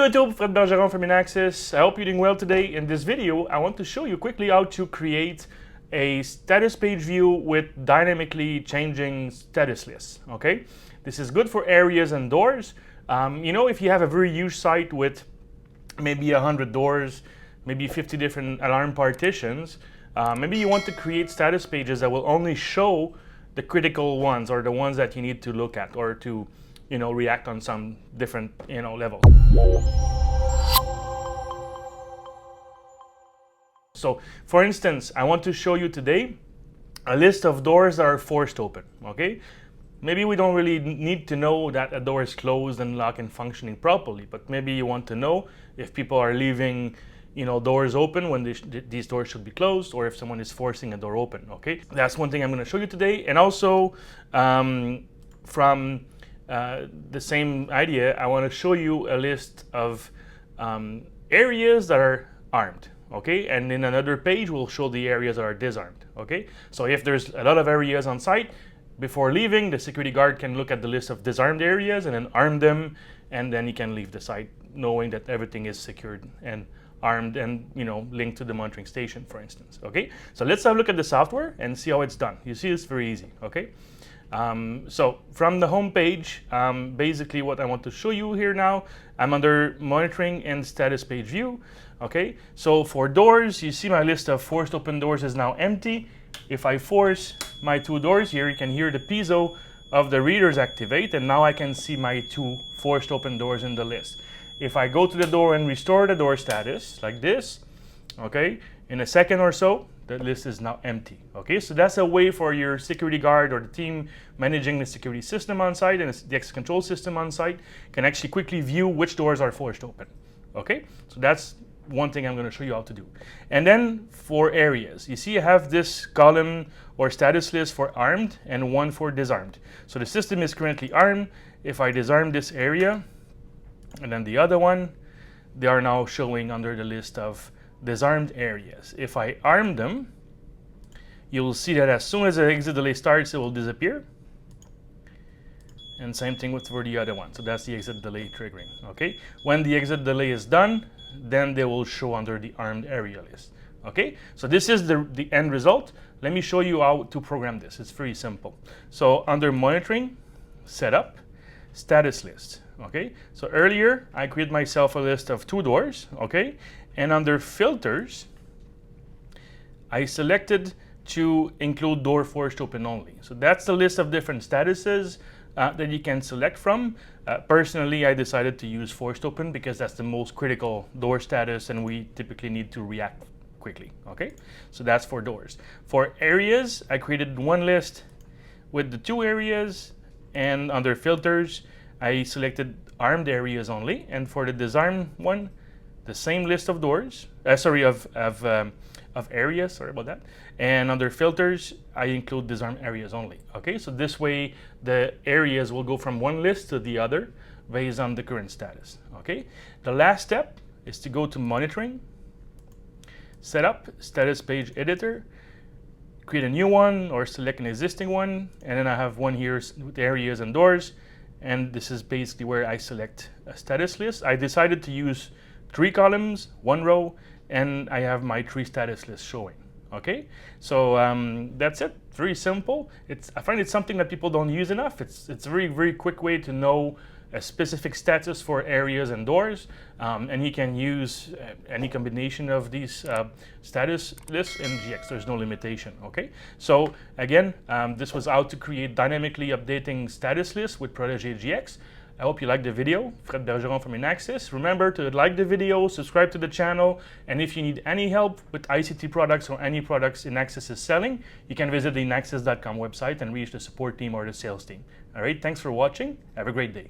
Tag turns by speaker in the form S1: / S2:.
S1: Hello YouTube, Fred Bergeron from Inaxsys. I hope you're doing well today. In this video, I want to show you quickly how to create a status page view with dynamically changing status lists. Okay, this is good for areas and doors. If you have a very huge site with maybe 100 doors, maybe 50 different alarm partitions, maybe you want to create status pages that will only show the critical ones or the ones that you need to look at or to react on some different level. So for instance, I want to show you today a list of doors that are forced open. Okay, maybe we don't really need to know that a door is closed and locked and functioning properly, but maybe you want to know if people are leaving doors open when these doors should be closed, or if someone is forcing a door open. Okay, that's one thing I'm going to show you today. And also from the same idea, I want to show you a list of areas that are armed. Okay, and in another page we'll show the areas that are disarmed. Okay, so if there's a lot of areas on site, before leaving, the security guard can look at the list of disarmed areas and then arm them, and then he can leave the site knowing that everything is secured and armed and linked to the monitoring station, for instance. Okay, so let's have a look at the software and see how it's done. You see, it's very easy. Okay, so from the home page, basically what I want to show you here now, I'm under monitoring and status page view. Okay, so for doors, you see my list of forced open doors is now empty. If I force my two doors here, you can hear the piezo of the readers activate, and now I can see my two forced open doors in the list. If I go to the door and restore the door status like this, okay, in a second or so, the list is now empty. Okay, so that's a way for your security guard or the team managing the security system on site and the access control system on site can actually quickly view which doors are forced open. Okay, so that's one thing I'm going to show you how to do. And then for areas, you see I have this column or status list for armed and one for disarmed. So the system is currently armed. If I disarm this area and then the other one, they are now showing under the list of disarmed areas. If I arm them, you will see that as soon as the exit delay starts, it will disappear. And same thing with for the other one. So that's the exit delay triggering. Okay, when the exit delay is done, then they will show under the armed area list. Okay, so this is the end result. Let me show you how to program this. It's very simple. So under monitoring, setup, status list. Okay, so earlier I created myself a list of two doors. Okay, and under filters, I selected to include door forced open only. So that's the list of different statuses that you can select from. Personally, I decided to use forced open because that's the most critical door status and we typically need to react quickly. Okay, so that's for doors. For areas, I created one list with the two areas, and under filters, I selected armed areas only, and for the disarmed one, the same list of doors, of areas, sorry about that. And under filters, I include disarm areas only. Okay, so this way the areas will go from one list to the other based on the current status. Okay, the last step is to go to monitoring, setup, status page editor, create a new one or select an existing one, and then I have one here with areas and doors, and this is basically where I select a status list. I decided to use 3 columns, 1 row, and I have my 3 status lists showing. Okay, so that's it. Very simple. I find it's something that people don't use enough. It's a very, very quick way to know a specific status for areas and doors, and you can use any combination of these status lists in GX. There's no limitation. Okay, so again, this was how to create dynamically updating status lists with Protege GX. I hope you liked the video. Fred Bergeron from Inaxsys. Remember to like the video, subscribe to the channel, and if you need any help with ICT products or any products Inaxsys is selling, you can visit the inaxsys.com website and reach the support team or the sales team. All right, thanks for watching. Have a great day.